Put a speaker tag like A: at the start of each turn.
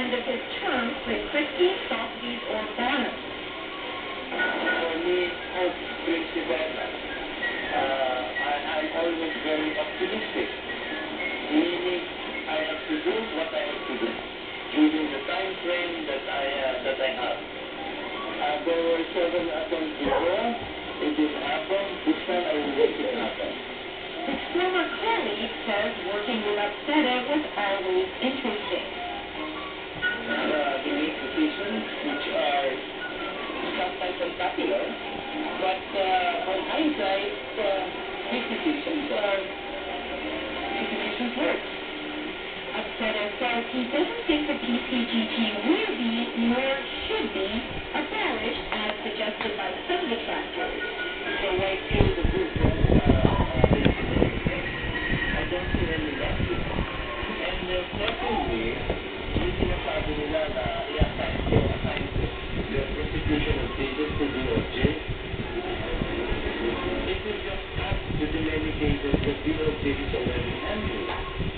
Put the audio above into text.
A: end of his term with Christie, Sotheby's, or Bonham?
B: For me, hope brings development. I'm always very optimistic, meaning I have to do what I have to do within the time frame that I have. There were several attempts before. It didn't happen. This time I will make it happen.
A: His former colleague says working with Upseta was always interesting.
B: He makes decisions which are sometimes unpopular, but on hindsight, his decisions work.
A: Upseta says he doesn't think the PCGT will be, nor should be, abolished as suggested by some detractors.
B: So I feel the good one, I don't see any logic. And secondly, yung sinasabi nila na i-assign the prosecution of cases to DOJ, it will just add to the many cases that DOJ is already handling.